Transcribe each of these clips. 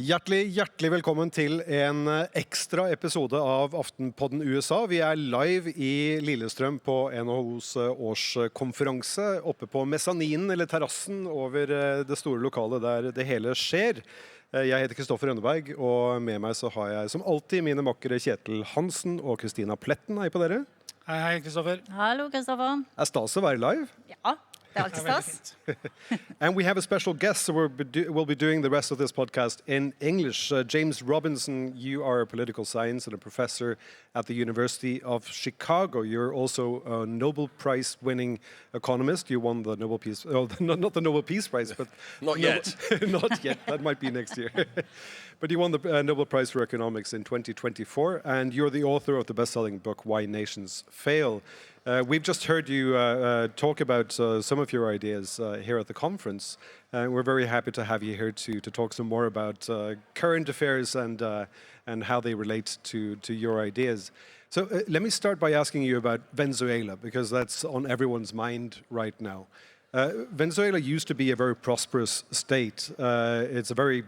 Hjertelig velkommen til en ekstra episode av Aftenpodden USA. Vi er live i Lillestrøm på NHOs årskonferanse, oppe på mezzaninen eller terrassen over det store lokalet der det hele skjer. Jeg heter Kristoffer Rønneberg, og med meg så har jeg som alltid mine makkere Kjetil Hanssen og Christina Pletten. Hei på dere. Hei, Kristoffer. Hallo, Kristoffer. Er stas å være live? Ja, det er alltid stas. And we have a special guest, so we'll be doing the rest of this podcast in English. James Robinson, you are a political science and a professor at the University of Chicago. You're also a Nobel Prize-winning economist. You won the Nobel Peace, not the Nobel Peace Prize, but Not yet. Not yet. That might be next year. But you won the Nobel Prize for Economics in 2024, and you're the author of the best-selling book Why Nations Fail. We've just heard you talk about some of your ideas here at the conference. We're very happy to have you here to talk some more about current affairs and how they relate to your ideas. So let me start by asking you about Venezuela, because that's on everyone's mind right now. Venezuela used to be a very prosperous state. It's a very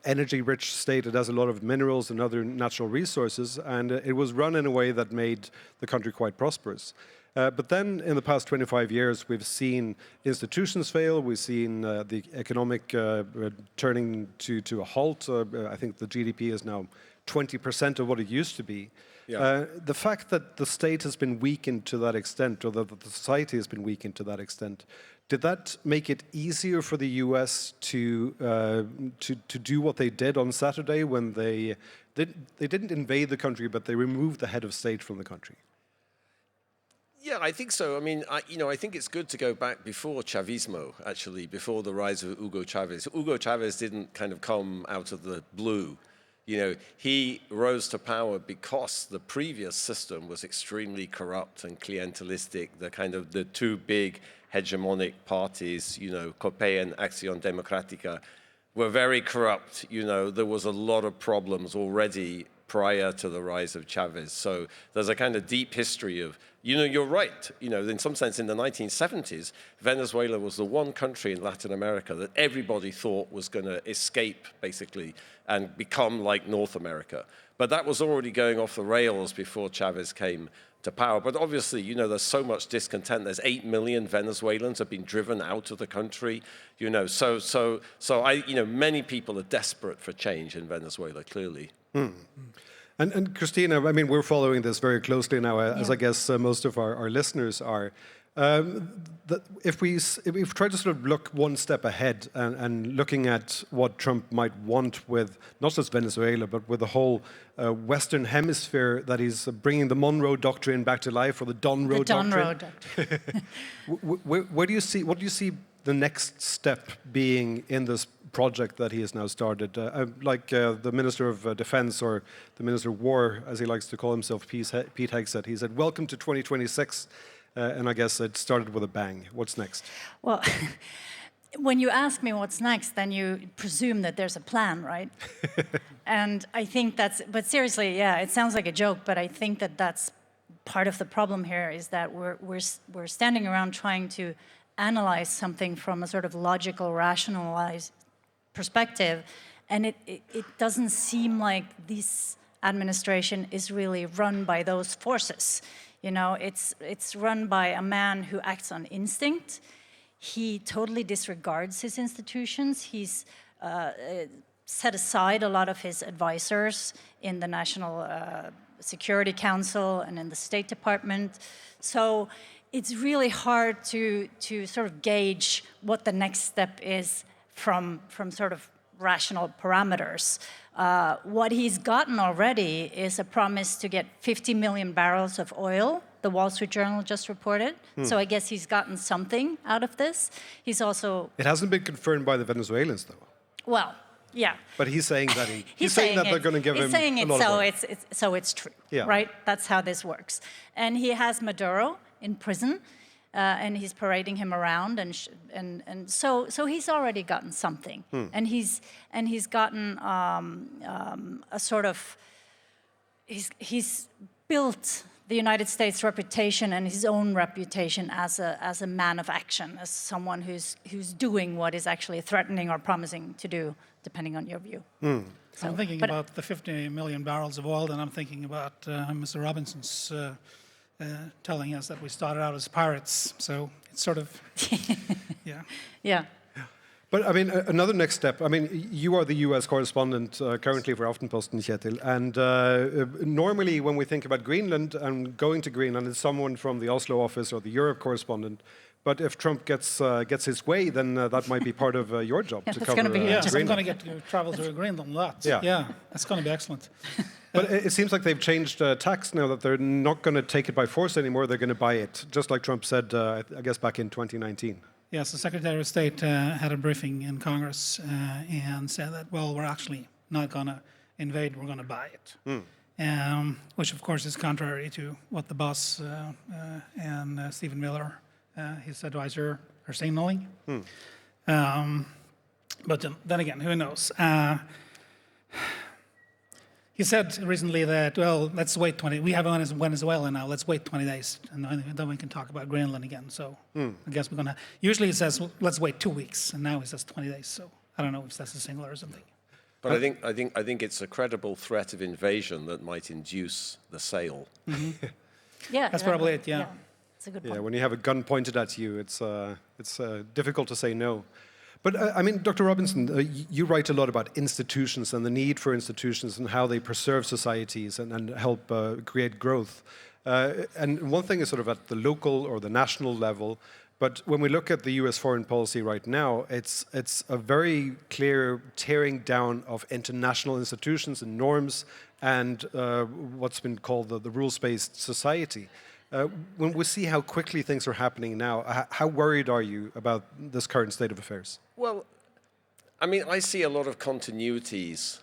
energy-rich state. It has a lot of minerals and other natural resources, and it was run in a way that made the country quite prosperous. But then, in the past 25 years, we've seen institutions fail. We've seen the economic turning to a halt. I think the GDP is now 20% of what it used to be. Yeah. The fact that the state has been weakened to that extent, or that the society has been weakened to that extent, did that make it easier for the U.S. to do what they did on Saturday when they didn't invade the country, but they removed the head of state from the country? Yeah, I think so. I mean, I think it's good to go back before Chavismo, actually, before the rise of Hugo Chavez. Hugo Chavez didn't kind of come out of the blue. He rose to power because the previous system was extremely corrupt and clientelistic. The two big hegemonic parties, COPE and Acción Democrática, were very corrupt. There was a lot of problems already prior to the rise of Chavez. So there's a kind of deep history of, you're right. In some sense, in the 1970s, Venezuela was the one country in Latin America that everybody thought was going to escape, basically, and become like North America. But that was already going off the rails before Chavez came to power. But obviously, there's so much discontent. There's 8 million Venezuelans have been driven out of the country. Many people are desperate for change in Venezuela, clearly. And Christina, I mean, we're following this very closely now, as I guess most of our listeners are. If we try to sort of look one step ahead and looking at what Trump might want with not just Venezuela, but with the whole Western Hemisphere, that he's bringing the Monroe Doctrine back to life, or the Donroe Doctrine. What do you see the next step being in this project that he has now started? The Minister of Defense, or the Minister of War, as he likes to call himself, Pete Hegseth, he said, "Welcome to 2026." And I guess it started with a bang. What's next? Well, when you ask me what's next, then you presume that there's a plan, right? And I think but seriously, yeah, it sounds like a joke, but I think that that's part of the problem here, is that we're standing around trying to analyze something from a sort of logical, rationalized perspective, and it doesn't seem like this administration is really run by those forces. It's run by a man who acts on instinct. He totally disregards his institutions. He's set aside a lot of his advisors in the National Security Council and in the State Department. So it's really hard to sort of gauge what the next step is from sort of rational parameters. What he's gotten already is a promise to get 50 million barrels of oil, the Wall Street Journal just reported. So I guess he's gotten something out of this. He's also... It hasn't been confirmed by the Venezuelans, though. Well, yeah. But he's saying that he's saying that they're going to give him a lot of oil. So it's true, yeah. Right? That's how this works. And he has Maduro in prison, and he's parading him around, and so he's already gotten something, and he's gotten a sort of he's built the United States' reputation and his own reputation as a man of action, as someone who's doing what is actually threatening or promising to do, depending on your view. So I'm thinking about the 50 million barrels of oil, and I'm thinking about Mr. Robinson's telling us that we started out as pirates. So it's sort of, yeah. Yeah. But I mean, another next step. I mean, you are the U.S. correspondent currently for Aftenpostens, Kjetil, and normally when we think about Greenland and going to Greenland, it's someone from the Oslo office or the Europe correspondent. But if Trump gets his way, then that might be part of your job to cover Greenland. Yes, I'm going to get to travel to Greenland a lot. Yeah, that's going to be excellent. But it seems like they've changed tax now, that they're not going to take it by force anymore. They're going to buy it, just like Trump said, I guess, back in 2019. Yes, the Secretary of State had a briefing in Congress and said that, well, we're actually not going to invade, we're going to buy it. Which, of course, is contrary to what the boss and Stephen Miller, his advisor, are signaling. But then again, who knows? He said recently that, well, let's wait 20. We have Venezuela now. Let's wait 20 days, and then we can talk about Greenland again. So I guess we're gonna. Usually he says, well, let's wait 2 weeks, and now he says 20 days. So I don't know if that's a signal or something. But I think it's a credible threat of invasion that might induce the sale. Yeah, That's probably it. Yeah. It's a good point. Yeah, when you have a gun pointed at you, it's difficult to say no. But I mean, Dr. Robinson, you write a lot about institutions and the need for institutions and how they preserve societies and help create growth. And one thing is sort of at the local or the national level, but when we look at the US foreign policy right now, it's a very clear tearing down of international institutions and norms and what's been called the rules-based society. When we see how quickly things are happening now, how worried are you about this current state of affairs? Well, I mean, I see a lot of continuities,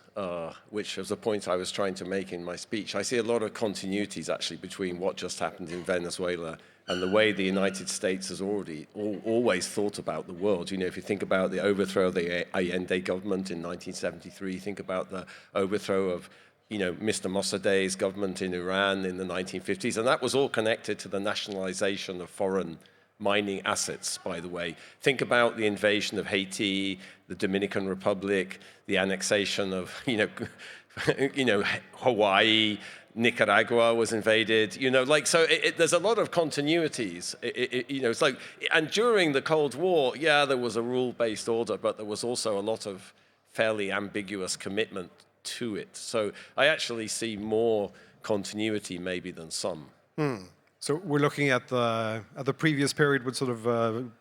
which was the point I was trying to make in my speech. I see a lot of continuities, actually, between what just happened in Venezuela and the way the United States has always thought about the world. You know, if you think about the overthrow of the Allende government in 1973, think about the overthrow of Mr. Mossadegh's government in Iran in the 1950s, and that was all connected to the nationalization of foreign mining assets, by the way. Think about the invasion of Haiti, the Dominican Republic, the annexation of, Hawaii, Nicaragua was invaded, so there's a lot of continuities. It's like, and during the Cold War, yeah, there was a rule-based order, but there was also a lot of fairly ambiguous commitment to it. So I actually see more continuity maybe than some. So we're looking at the previous period with sort of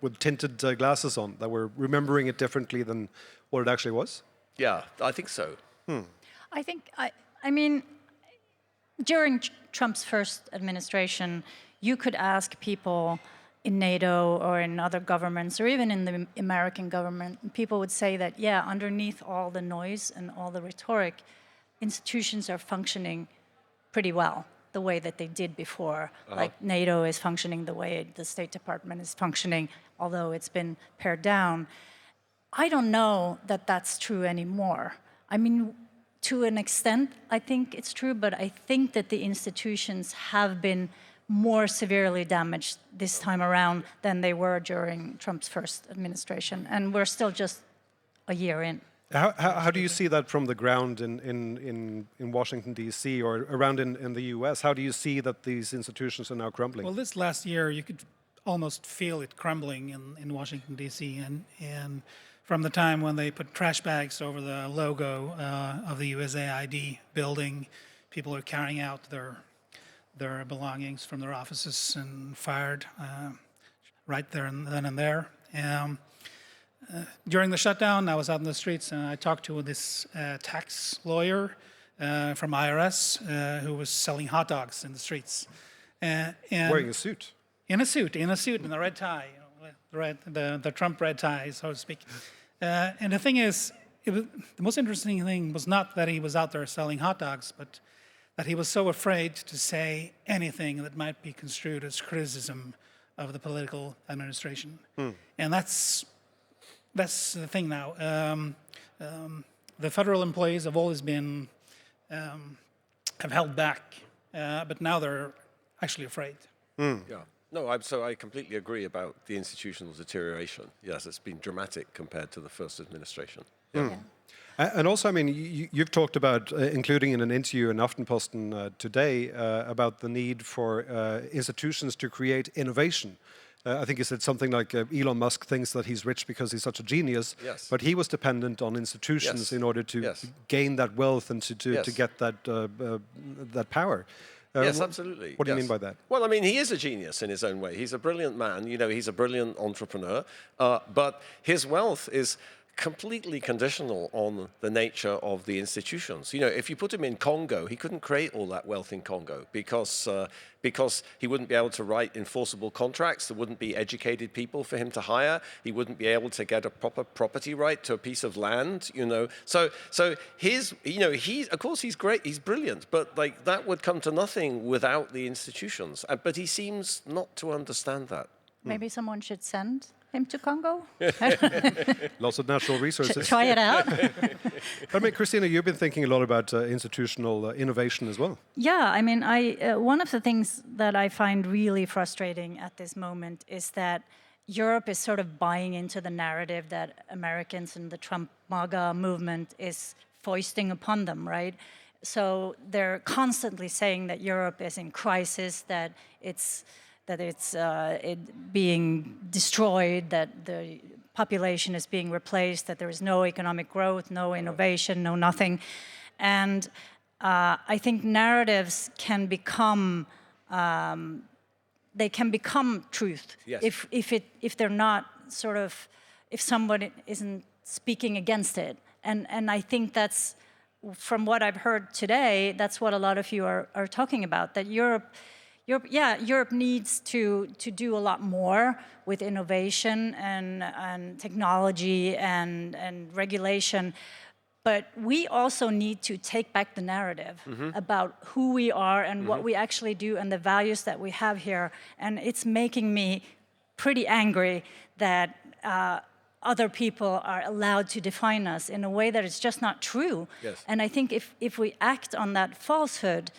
with tinted glasses on, that we're remembering it differently than what it actually was? Yeah, I think so. I think, I mean, during Trump's first administration, you could ask people in NATO or in other governments or even in the American government, people would say that, yeah, underneath all the noise and all the rhetoric, institutions are functioning pretty well, the way that they did before. Like NATO is functioning the way the State Department is functioning, although it's been pared down. I don't know that that's true anymore. I mean, to an extent, I think it's true, but I think that the institutions have been more severely damaged this time around than they were during Trump's first administration. And we're still just a year in. How do you see that from the ground in Washington, D.C. or around in the U.S.? How do you see that these institutions are now crumbling? Well, this last year, you could almost feel it crumbling in Washington, D.C. And from the time when they put trash bags over the logo of the USAID building, people are carrying out their belongings from their offices and fired right there and then and there. During the shutdown, I was out in the streets and I talked to this tax lawyer from IRS who was selling hot dogs in the streets. And wearing a suit? In a suit, and a red tie, the Trump red tie, so to speak. And the thing is, the most interesting thing was not that he was out there selling hot dogs, but that he was so afraid to say anything that might be construed as criticism of the political administration. And that's the thing now. The federal employees have always been, have held back, but now they're actually afraid. Yeah. No, I completely agree about the institutional deterioration. Yes, it's been dramatic compared to the first administration. Yeah. And also, I mean, you've talked about, including in an interview in Aftenposten today, about the need for institutions to create innovation. I think you said something like Elon Musk thinks that he's rich because he's such a genius, Yes. but he was dependent on institutions Yes. in order to Yes. gain that wealth and to Yes. get that power. Yes, absolutely. What do you Yes. mean by that? Well, I mean, he is a genius in his own way. He's a brilliant man. You know, he's a brilliant entrepreneur. But his wealth is completely conditional on the nature of the institutions. You know, if you put him in Congo, he couldn't create all that wealth in Congo because he wouldn't be able to write enforceable contracts. There wouldn't be educated people for him to hire. He wouldn't be able to get a proper property right to a piece of land. You know, so his, you know, of course he's great, he's brilliant, but like that would come to nothing without the institutions. But he seems not to understand that. Maybe someone should send him to Congo. Lots of natural resources. Try it out. I mean, Christina, you've been thinking a lot about institutional innovation as well. Yeah, I mean, one of the things that I find really frustrating at this moment is that Europe is sort of buying into the narrative that Americans and the Trump MAGA movement is foisting upon them, right? So they're constantly saying that Europe is in crisis, that it's being destroyed, that the population is being replaced, that there is no economic growth, no innovation, no nothing. And I think narratives can become truth. Yes. If they're not sort of, if someone isn't speaking against it. And I think that's, from what I've heard today, that's what a lot of you are talking about, that Europe needs to do a lot more with innovation and technology and regulation. But we also need to take back the narrative about who we are and what we actually do and the values that we have here. And it's making me pretty angry that other people are allowed to define us in a way that is just not true. Yes. And I think if we act on that falsehood,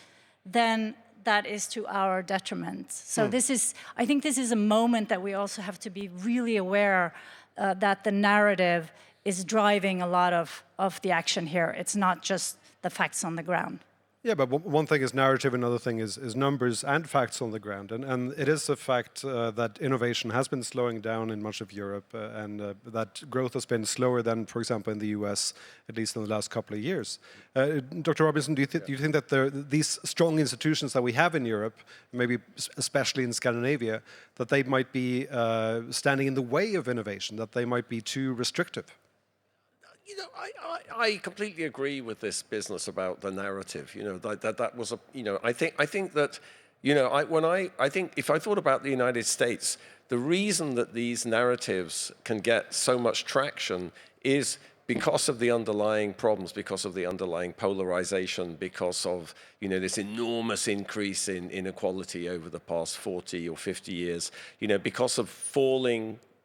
then that is to our detriment. So I think this is a moment that we also have to be really aware that the narrative is driving a lot of the action here. It's not just the facts on the ground. Yeah, but one thing is narrative, another thing is numbers and facts on the ground. And it is a fact that innovation has been slowing down in much of Europe and that growth has been slower than, for example, in the US, at least in the last couple of years. Dr. Robinson, do you think that these strong institutions that we have in Europe, maybe especially in Scandinavia, that they might be standing in the way of innovation, that they might be too restrictive? You know, I completely agree with this business about the narrative. You know, that was a. You know, I think that, you know, I think if I thought about the United States, the reason that these narratives can get so much traction is because of the underlying problems, because of the underlying polarization, because of, you know, this enormous increase in inequality over the past 40 or 50 years. You know, because of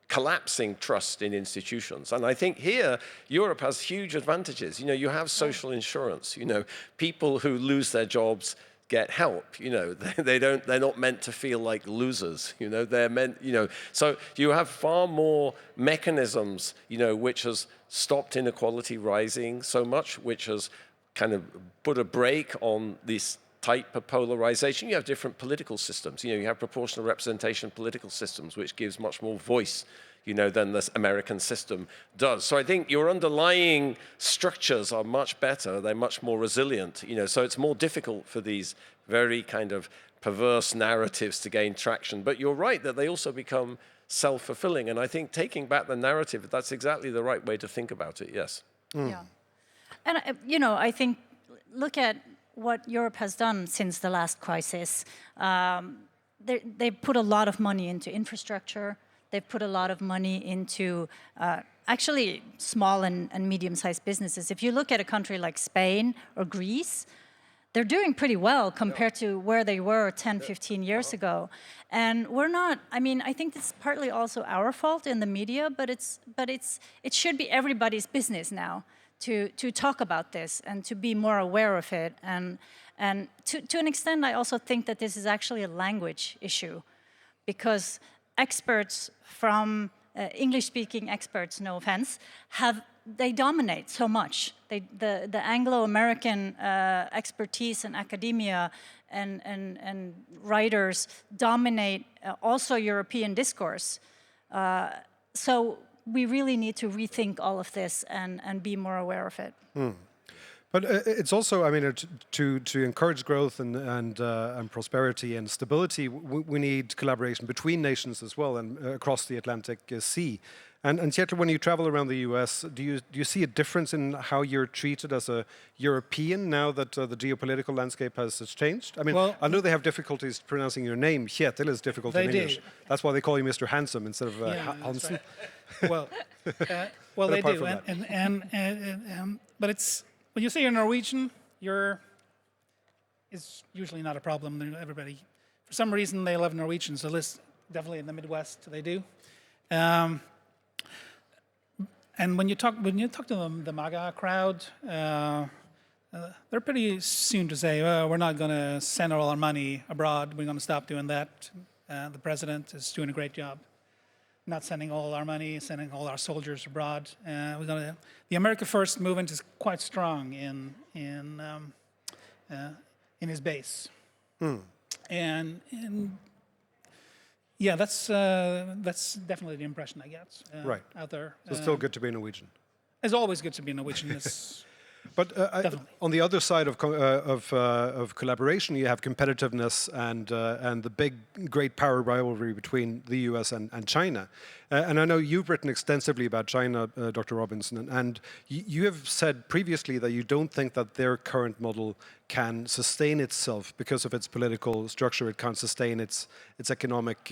collapsing trust in institutions. And I think here, Europe has huge advantages. You know, you have social insurance. You know, people who lose their jobs get help. You know, they're not meant to feel like losers. You know, they're meant, you know, so you have far more mechanisms, you know, which has stopped inequality rising so much, which has kind of put a brake on this type of polarization. You have different political systems. You know, you have proportional representation political systems, which gives much more voice, you know, than this American system does. So I think your underlying structures are much better. They're much more resilient, you know, so it's more difficult for these very kind of perverse narratives to gain traction. But you're right that they also become self-fulfilling. And I think taking back the narrative, that's exactly the right way to think about it, yes. Yeah. And, you know, I think, look at what Europe has done since the last crisis. They put a lot of money into infrastructure. They've put a lot of money into actually small and medium-sized businesses. If you look at a country like Spain or Greece, they're doing pretty well compared to where they were 10, 15 years ago. And we're not, I mean, I think it's partly also our fault in the media, but it should be everybody's business now to talk about this and to be more aware of it. And And to an extent, I also think that this is actually a language issue, because experts from English-speaking experts, no offense, they dominate so much. The Anglo-American expertise in academia and writers dominate also European discourse. So we really need to rethink all of this and be more aware of it. But it's also, I mean, to encourage growth and prosperity and stability, we need collaboration between nations as well and across the Atlantic Sea. And Kjetil, when you travel around the US, do you see a difference in how you're treated as a European now that the geopolitical landscape has changed? I mean, well, I know they have difficulties pronouncing your name. Kjetil is difficult in English. That's why they call you Mr. Handsome instead of Hanssen. Right. Well, they do. But it's, when you say you're Norwegian, it's usually not a problem. Everybody, for some reason, they love Norwegians. So definitely in the Midwest, they do. And when you talk to them, the MAGA crowd, they're pretty soon to say, "Well, we're not going to send all our money abroad. We're going to stop doing that." The president is doing a great job, not sending all our money, sending all our soldiers abroad. The America First movement is quite strong in his base, and yeah, that's definitely the impression I get out there. So it's still good to be Norwegian. It's always good to be Norwegian. But on the other side of collaboration, you have competitiveness and the great power rivalry between the U.S. and China. And I know you've written extensively about China, Dr. Robinson, and you have said previously that you don't think that their current model can sustain itself because of its political structure. It can't sustain its economic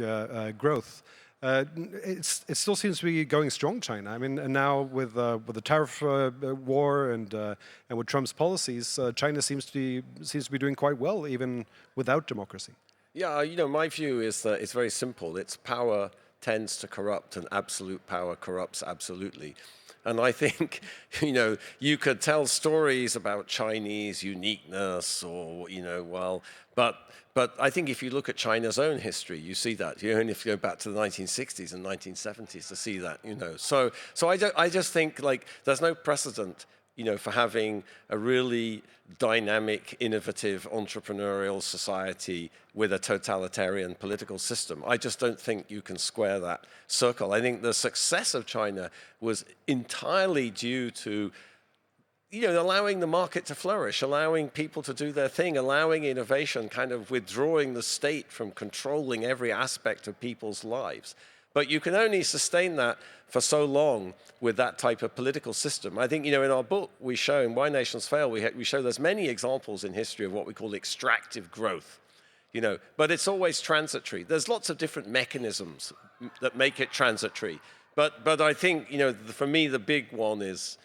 growth. It still seems to be going strong, China. I mean, and now with the tariff war and with Trump's policies, China seems to be doing quite well, even without democracy. Yeah, my view is that it's very simple. Its power tends to corrupt, and absolute power corrupts absolutely. And I think, you could tell stories about Chinese uniqueness but I think if you look at China's own history, you see that. You only have to go back to the 1960s and 1970s to see that, So I just think, there's no precedent, for having a really dynamic, innovative, entrepreneurial society with a totalitarian political system. I just don't think you can square that circle. I think the success of China was entirely due to allowing the market to flourish, allowing people to do their thing, allowing innovation, kind of withdrawing the state from controlling every aspect of people's lives. But you can only sustain that for so long with that type of political system. I think, in our book, we show in Why Nations Fail, we show there's many examples in history of what we call extractive growth, but it's always transitory. There's lots of different mechanisms that make it transitory. But I think, for me, the big one is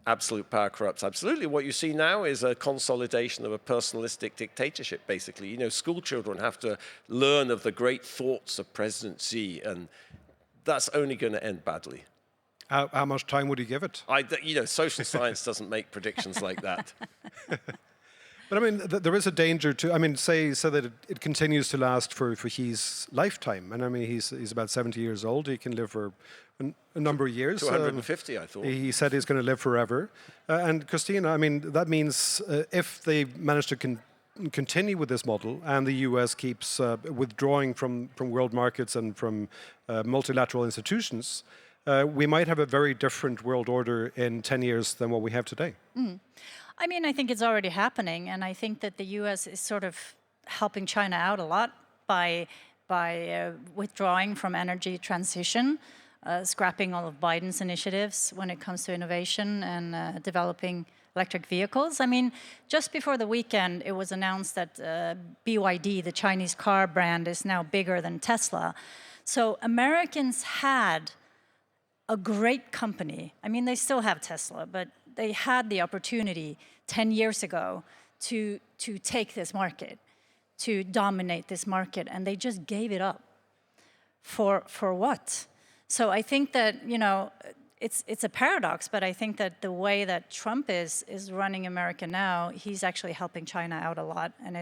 absolute power corrupts absolutely. What you see now is a consolidation of a personalistic dictatorship, basically. School children have to learn of the great thoughts of President Xi, and that's only going to end badly. How much time would you give it? Social science doesn't make predictions like that. But I mean, there is a danger to, say that it continues to last for his lifetime. And I mean, he's about 70 years old. He can live for a number of years. 250, I thought. He said he's going to live forever. And Christina, that means if they manage to continue with this model and the US keeps withdrawing from world markets and from multilateral institutions, we might have a very different world order in 10 years than what we have today. I think it's already happening, and I think that the U.S. is sort of helping China out a lot by withdrawing from energy transition, scrapping all of Biden's initiatives when it comes to innovation and developing electric vehicles. Just before the weekend, it was announced that BYD, the Chinese car brand, is now bigger than Tesla. So Americans had a great company. They still have Tesla, but they had the opportunity 10 years ago to take this market, to dominate this market, and they just gave it up. For what? So I think that, it's a paradox, but I think that the way that Trump is running America now, he's actually helping China out a lot, and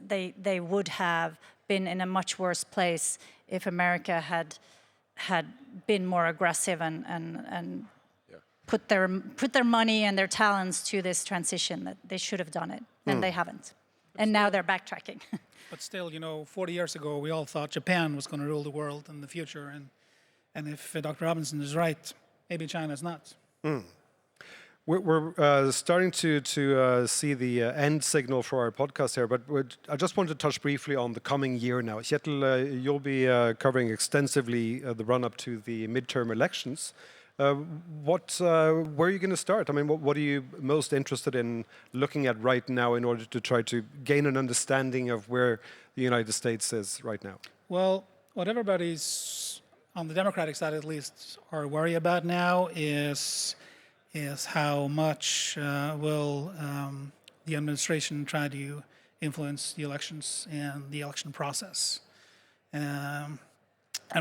they would have been in a much worse place if America had been more aggressive and put their money and their talents to this transition. That they should have done it, and they haven't, and now they're backtracking. But still, 40 years ago, we all thought Japan was going to rule the world in the future, and if Dr. Robinson is right, maybe China's not. We're starting to see the end signal for our podcast here, but I just want to touch briefly on the coming year now. Kjetil, you'll be covering extensively the run-up to the midterm elections. Where are you going to start? I mean, what are you most interested in looking at right now in order to try to gain an understanding of where the United States is right now? Well, what everybody's, on the Democratic side at least, are worried about now is how much will the administration try to influence the elections and the election process. And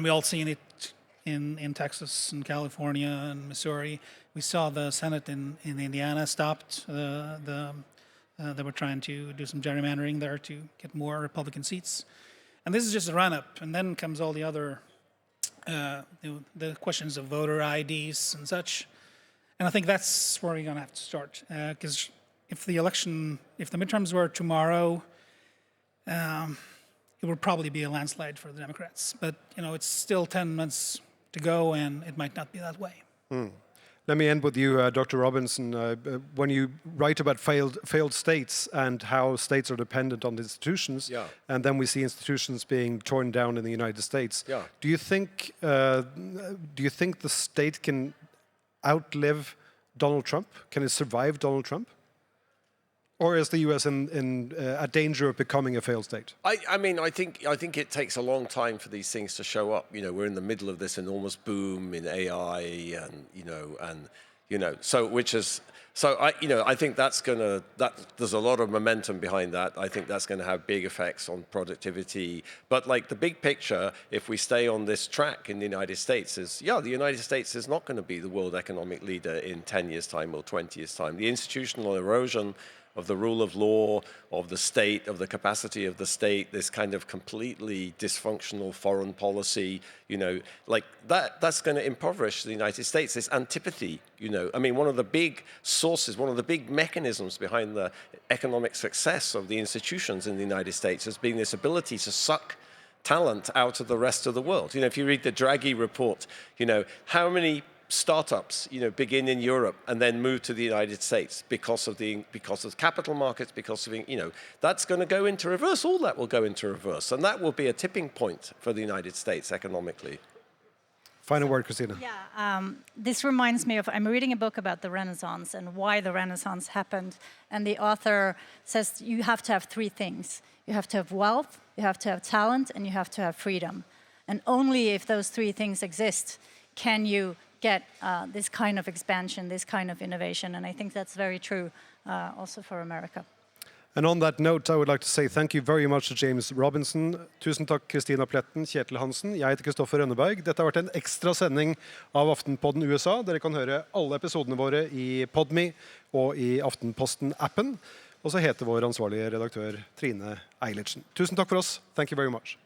we all seen it in Texas and California and Missouri. We saw the Senate in Indiana stopped. They were trying to do some gerrymandering there to get more Republican seats. And this is just a run-up. And then comes all the other the questions of voter IDs and such. And I think that's where we're going to have to start. Because if the midterms were tomorrow, it would probably be a landslide for the Democrats. But, it's still 10 months to go, and it might not be that way. Let me end with you, Dr. Robinson. When you write about failed states and how states are dependent on institutions, and then we see institutions being torn down in the United States, do you think the state can outlive Donald Trump? Can it survive Donald Trump? Or is the U.S. in a danger of becoming a failed state? I mean, I think it takes a long time for these things to show up. We're in the middle of this enormous boom in AI, and I think there's a lot of momentum behind that. I think that's going to have big effects on productivity. But like the big picture, if we stay on this track in the United States, the United States is not going to be the world economic leader in 10 years' time or 20 years' time. The institutional erosion of the rule of law, of the state, of the capacity of the state, this kind of completely dysfunctional foreign policy, that's going to impoverish the United States, this antipathy, I mean, one of the big sources, one of the big mechanisms behind the economic success of the institutions in the United States has been this ability to suck talent out of the rest of the world. If you read the Draghi report, how many startups, begin in Europe and then move to the United States because of capital markets, because of, that's going to go into reverse. All that will go into reverse, and that will be a tipping point for the United States economically. Final word, Christina. Yeah, this reminds me of, I'm reading a book about the Renaissance and why the Renaissance happened. And the author says you have to have three things. You have to have wealth, you have to have talent, and you have to have freedom. And only if those three things exist can you get this kind of expansion, this kind of innovation. And I think that's very true also for America. And on that note, I would like to say thank you very much to James Robinson. Tusen takk, Christina Pletten, Kjetil Hanssen. Jeg heter Kristoffer Rønneberg. Dette har vært en ekstra sending av Aftenpodden USA. Dere kan høre alle episodene våre i Podme og i Aftenposten-appen. Og så heter vår ansvarlige redaktør Trine Eilertsen. Tusen takk for oss. Thank you very much.